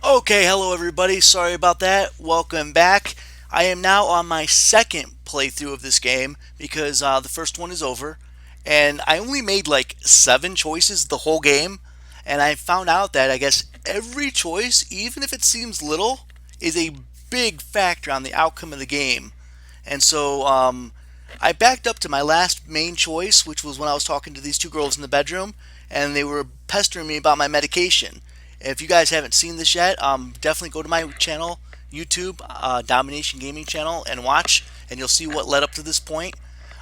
Okay, hello everybody. Sorry about that. Welcome back. I am now on my second playthrough of this game because the first one is over, and I only made like 7 choices the whole game, and I found out that I guess every choice, even if it seems little, is a big factor on the outcome of the game. And so I backed up to my last main choice, which was when I was talking to these two girls in the bedroom, and they were pestering me about my medication. If you guys haven't seen this yet, definitely go to my channel, YouTube, Domination Gaming channel, and watch, and you'll see what led up to this point.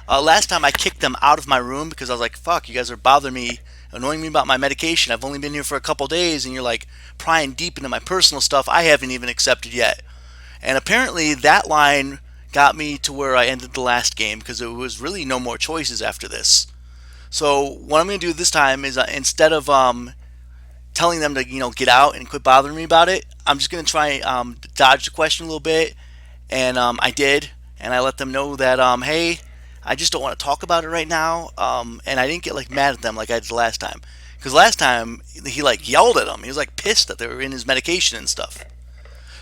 Last time I kicked them out of my room because I was like, fuck, you guys are bothering me, annoying me about my medication. I've only been here for a couple days, and you're like prying deep into my personal stuff I haven't even accepted yet. And apparently that line got me to where I ended the last game because there was really no more choices after this. So what I'm going to do this time is instead of telling them to get out and quit bothering me about it, I'm just going to try dodge the question a little bit, and I did, and I let them know that hey, I just don't want to talk about it right now, and I didn't get like mad at them like I did last time, because last time he like yelled at them. He was like pissed that they were in his medication and stuff.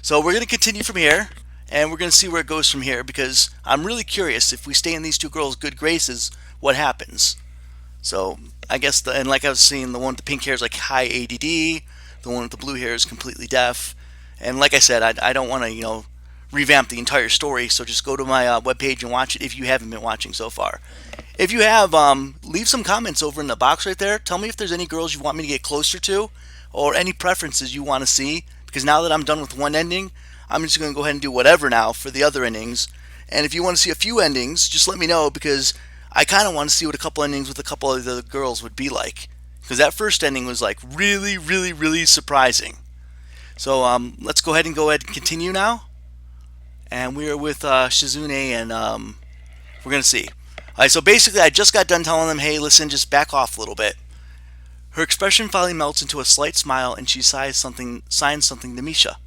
So we're going to continue from here, and we're going to see where it goes from here because I'm really curious if we stay in these two girls' good graces, what happens. So I guess and like I was seeing, the one with the pink hair is like high ADD, the one with the blue hair is completely deaf, and like I said, I don't want to revamp the entire story. So just go to my webpage and watch it if you haven't been watching so far. If you have, leave some comments over in the box right there. Tell me if there's any girls you want me to get closer to, or any preferences you want to see. Because now that I'm done with one ending, I'm just going to go ahead and do whatever now for the other endings. And if you want to see a few endings, just let me know because I kind of want to see what a couple endings with a couple of the girls would be like. Because that first ending was like really, really, really surprising. So let's go ahead and continue now. And we are with Shizune, and we're going to see. Alright, so basically I just got done telling them, hey, listen, just back off a little bit. Her expression finally melts into a slight smile, and she signs something to Misha.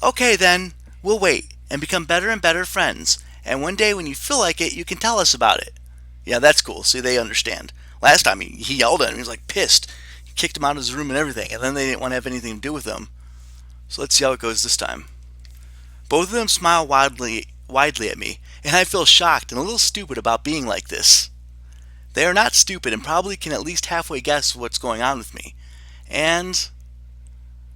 Okay then, we'll wait, and become better and better friends, and one day when you feel like it, you can tell us about it. Yeah, that's cool, see, they understand. Last time he yelled at him, he was like pissed. He kicked him out of his room and everything, and then they didn't want to have anything to do with him. So let's see how it goes this time. Both of them smile widely at me, and I feel shocked and a little stupid about being like this. They are not stupid and probably can at least halfway guess what's going on with me. And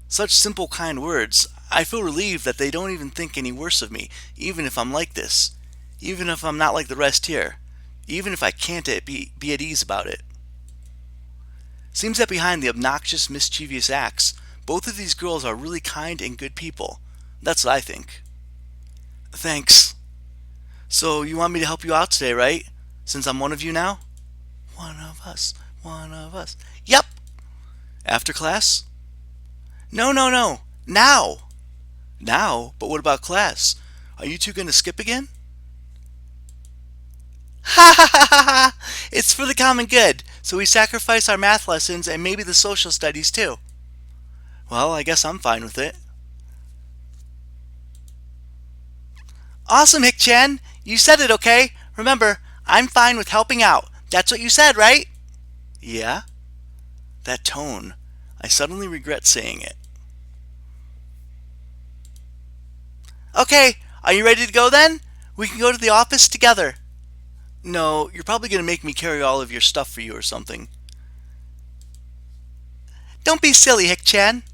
such simple, kind words. I feel relieved that they don't even think any worse of me, even if I'm like this. Even if I'm not like the rest here. Even if I can't be at ease about it. Seems that behind the obnoxious, mischievous acts, both of these girls are really kind and good people. That's what I think. Thanks. So you want me to help you out today, right? Since I'm one of you now? One of us. One of us. Yep. After class? No, no, no. Now. Now? But what about class? Are you two going to skip again? Ha ha ha ha ha! It's for the common good, so we sacrifice our math lessons and maybe the social studies too. Well, I guess I'm fine with it. Awesome, hickchan! You said it, okay? Remember, I'm fine with helping out. That's what you said, right? Yeah? That tone. I suddenly regret saying it. Okay, are you ready to go then? We can go to the office together. No, you're probably going to make me carry all of your stuff for you or something. Don't be silly, hickchan.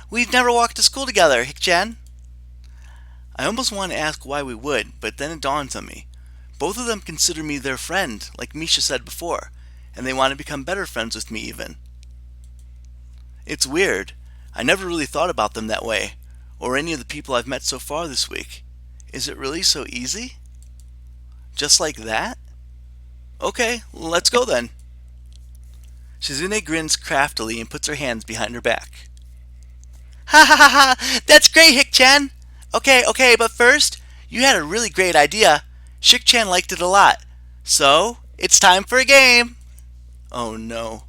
We've never walked to school together, hickchan. I almost want to ask why we would, but then it dawns on me. Both of them consider me their friend, like Misha said before, and they want to become better friends with me even. It's weird. I never really thought about them that way, or any of the people I've met so far this week. Is it really so easy? Just like that? Okay, let's go then. Shizune grins craftily and puts her hands behind her back. Ha ha ha ha! That's great, hickchan! Okay, but first, you had a really great idea. Shick-chan liked it a lot. So, it's time for a game! Oh no.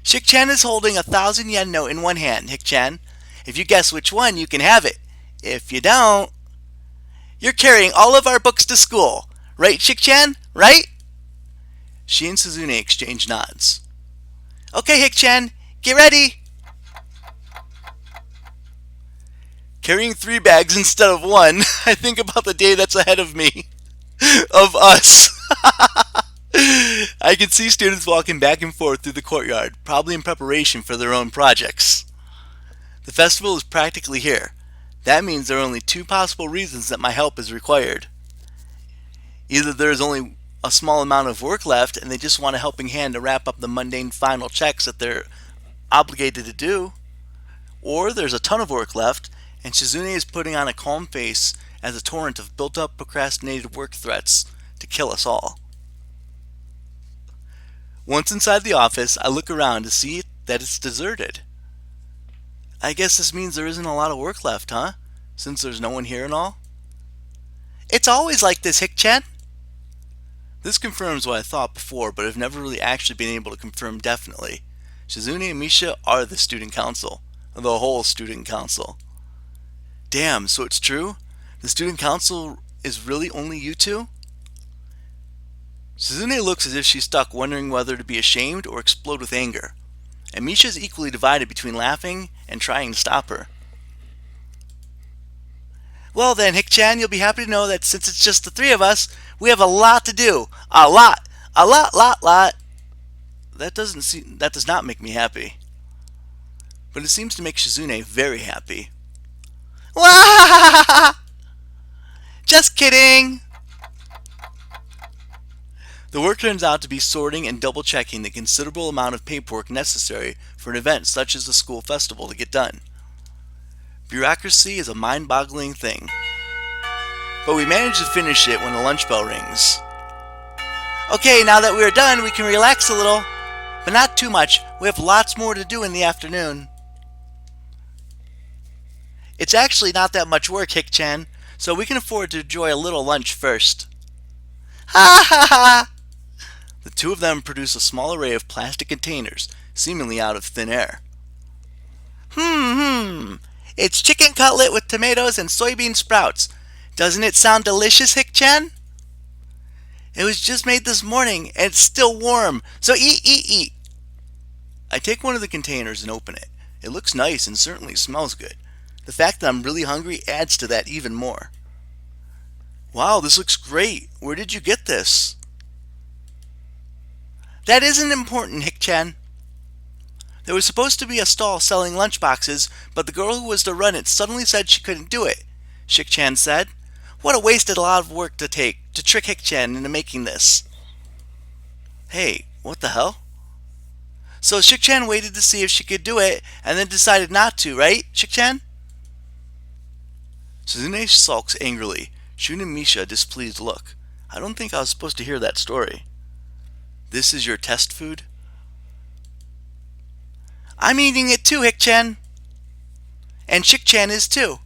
Shick-chan is holding a 1,000 yen note in one hand, hickchan. If you guess which one, you can have it. If you don't, you're carrying all of our books to school. Right, Shick-chan? Right? She and Shizune exchange nods. Okay, Hick-chan, get ready! Carrying 3 bags instead of one, I think about the day that's ahead of me. Of us. I can see students walking back and forth through the courtyard, probably in preparation for their own projects. The festival is practically here. That means there are only 2 possible reasons that my help is required. Either there is only a small amount of work left and they just want a helping hand to wrap up the mundane final checks that they're obligated to do, or there's a ton of work left and Shizune is putting on a calm face as a torrent of built up procrastinated work threats to kill us all. Once inside the office, I look around to see that it's deserted. I guess this means there isn't a lot of work left, huh? Since there's no one here and all? It's always like this, Hick-chan. This confirms what I thought before, but I've never really actually been able to confirm definitely. Shizune and Misha are the student council. The whole student council. Damn, so it's true? The student council is really only you two? Shizune looks as if she's stuck, wondering whether to be ashamed or explode with anger. And Misha is equally divided between laughing and trying to stop her. Well then, Hick-chan, you'll be happy to know that since it's just the 3 of us, we have a lot to do. A lot! A lot! That does not make me happy. But it seems to make Shizune very happy. Wah! Just kidding! The work turns out to be sorting and double checking the considerable amount of paperwork necessary for an event such as the school festival to get done. Bureaucracy is a mind-boggling thing. But we manage to finish it when the lunch bell rings. Okay, now that we're done, we can relax a little. But not too much. We have lots more to do in the afternoon. It's actually not that much work, Hick-chan, so we can afford to enjoy a little lunch first. Ha ha ha! The 2 of them produce a small array of plastic containers, seemingly out of thin air. It's chicken cutlet with tomatoes and soybean sprouts. Doesn't it sound delicious, Hick-chan? It was just made this morning, and it's still warm, so eat! I take one of the containers and open it. It looks nice and certainly smells good. The fact that I'm really hungry adds to that even more. Wow, this looks great. Where did you get this? That isn't important, Hick-chan. There was supposed to be a stall selling lunchboxes, but the girl who was to run it suddenly said she couldn't do it, Hick-chan said. What a wasted lot of work to trick Hick-chan into making this. Hey, what the hell? So Hick-chan waited to see if she could do it, and then decided not to, right, Hick-chan? Shizune sulks angrily, shooting Misha a displeased look. I don't think I was supposed to hear that story. This is your test food? I'm eating it too, Hick-chan. And Hick-chan is too.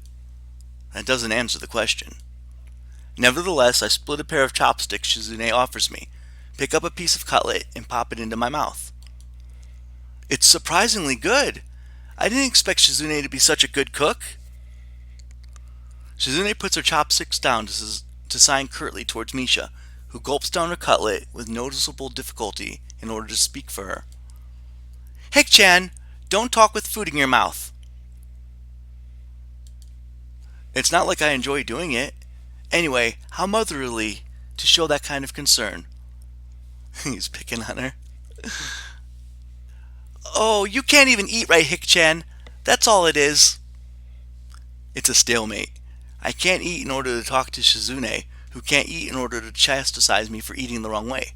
That doesn't answer the question. Nevertheless, I split a pair of chopsticks Shizune offers me, pick up a piece of cutlet, and pop it into my mouth. It's surprisingly good. I didn't expect Shizune to be such a good cook. Shizune puts her chopsticks down to sign curtly towards Misha, who gulps down her cutlet with noticeable difficulty in order to speak for her. Hick-chan, don't talk with food in your mouth. It's not like I enjoy doing it. Anyway, how motherly to show that kind of concern. He's picking on her. Oh, you can't even eat right, Hick-chan. That's all it is. It's a stalemate. I can't eat in order to talk to Shizune, who can't eat in order to chastise me for eating the wrong way.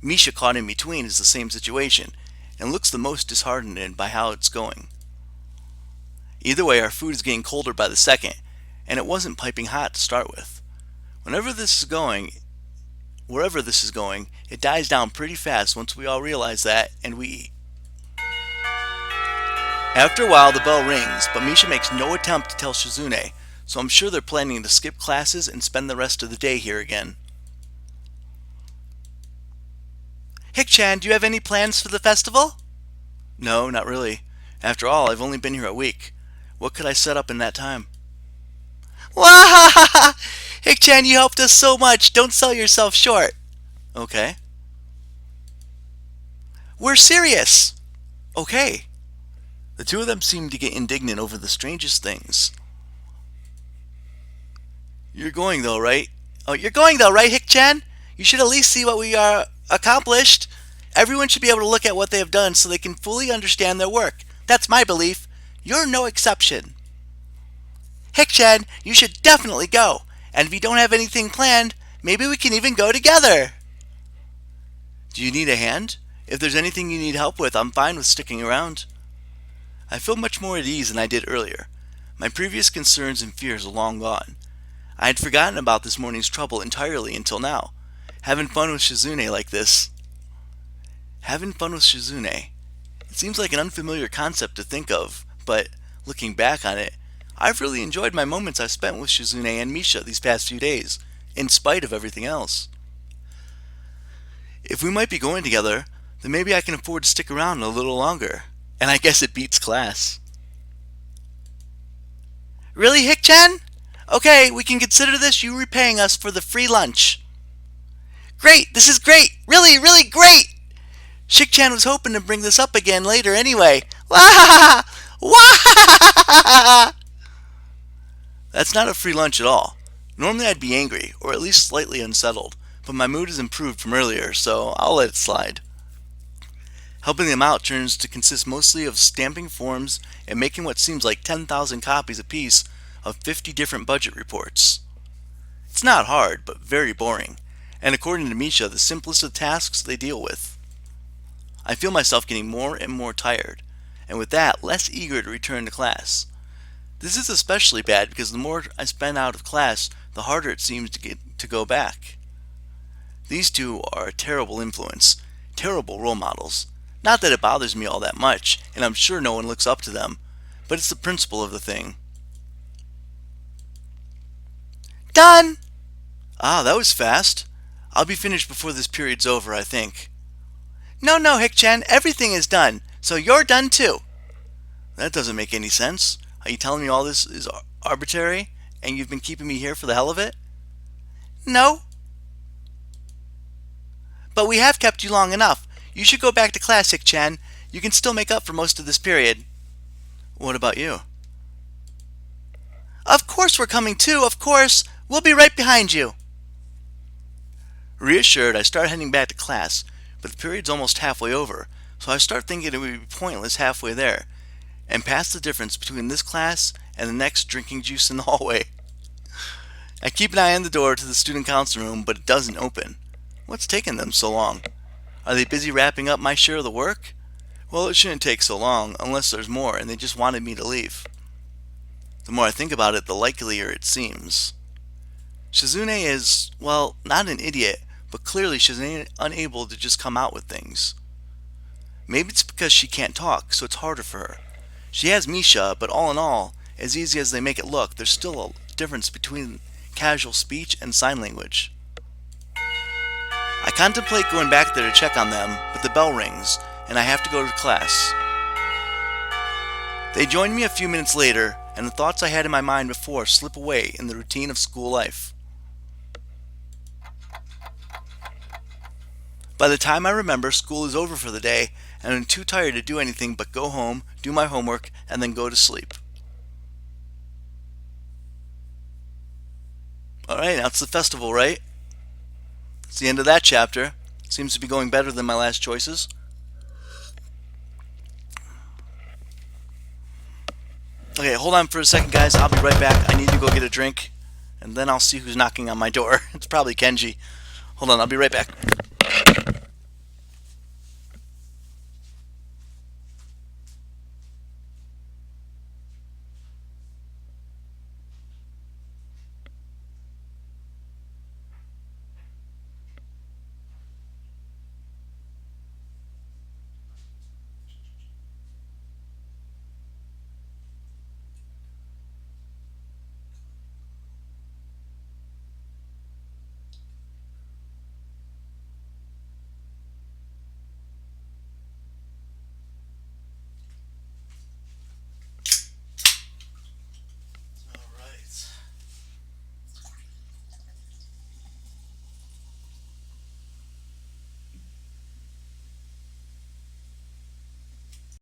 Misha caught in between is the same situation, and looks the most disheartened by how it's going. Either way, our food is getting colder by the second, and it wasn't piping hot to start with. Wherever this is going, it dies down pretty fast once we all realize that, and we eat. After a while, the bell rings, but Misha makes no attempt to tell Shizune, so I'm sure they're planning to skip classes and spend the rest of the day here again. Hick-chan, do you have any plans for the festival? No, not really. After all, I've only been here a week. What could I set up in that time? Wah! Hick-chan, you helped us so much. Don't sell yourself short. Okay. We're serious. Okay. The two of them seem to get indignant over the strangest things. You're going though, right? Oh, you're going though, right, hickchan? You should at least see what we are accomplished. Everyone should be able to look at what they have done so they can fully understand their work. That's my belief. You're no exception. Hickchan, you should definitely go. And if you don't have anything planned, maybe we can even go together. Do you need a hand? If there's anything you need help with, I'm fine with sticking around. I feel much more at ease than I did earlier. My previous concerns and fears are long gone. I had forgotten about this morning's trouble entirely until now. Having fun with Shizune like this. Having fun with Shizune. It seems like an unfamiliar concept to think of, but looking back on it, I've really enjoyed my moments I've spent with Shizune and Misha these past few days, in spite of everything else. If we might be going together, then maybe I can afford to stick around a little longer. And I guess it beats class. Really, hickchan? Okay, we can consider this you repaying us for the free lunch. Great, this is great! Really, really great! Hickchan was hoping to bring this up again later anyway. Wah! Wah! That's not a free lunch at all. Normally I'd be angry, or at least slightly unsettled, but my mood has improved from earlier, so I'll let it slide. Helping them out turns to consist mostly of stamping forms and making what seems like 10,000 copies apiece of 50 different budget reports. It's not hard, but very boring, and according to Misha, the simplest of tasks they deal with. I feel myself getting more and more tired, and with that, less eager to return to class. This is especially bad because the more I spend out of class, the harder it seems to go back. These two are a terrible influence, terrible role models. Not that it bothers me all that much, and I'm sure no one looks up to them, but it's the principle of the thing. Done! Ah, that was fast. I'll be finished before this period's over, I think. No, hickchan, everything is done, so you're done too. That doesn't make any sense. Are you telling me all this is arbitrary, and you've been keeping me here for the hell of it? No. But we have kept you long enough. You should go back to class, hickchan. You can still make up for most of this period. What about you? Of course we're coming too, of course. We'll be right behind you. Reassured, I start heading back to class, but the period's almost halfway over, so I start thinking it would be pointless halfway there, and past the difference between this class and the next drinking juice in the hallway. I keep an eye on the door to the student council room, but it doesn't open. What's taking them so long? Are they busy wrapping up my share of the work? Well, it shouldn't take so long, unless there's more and they just wanted me to leave. The more I think about it, the likelier it seems. Shizune is, well, not an idiot, but clearly she's unable to just come out with things. Maybe it's because she can't talk, so it's harder for her. She has Misha, but all in all, as easy as they make it look, there's still a difference between casual speech and sign language. I contemplate going back there to check on them, but the bell rings, and I have to go to class. They join me a few minutes later, and the thoughts I had in my mind before slip away in the routine of school life. By the time I remember, school is over for the day, and I'm too tired to do anything but go home, do my homework, and then go to sleep. Alright, now it's the festival, right? It's the end of that chapter. Seems to be going better than my last choices. Okay, hold on for a second, guys. I'll be right back. I need to go get a drink, and then I'll see who's knocking on my door. It's probably Kenji. Hold on, I'll be right back.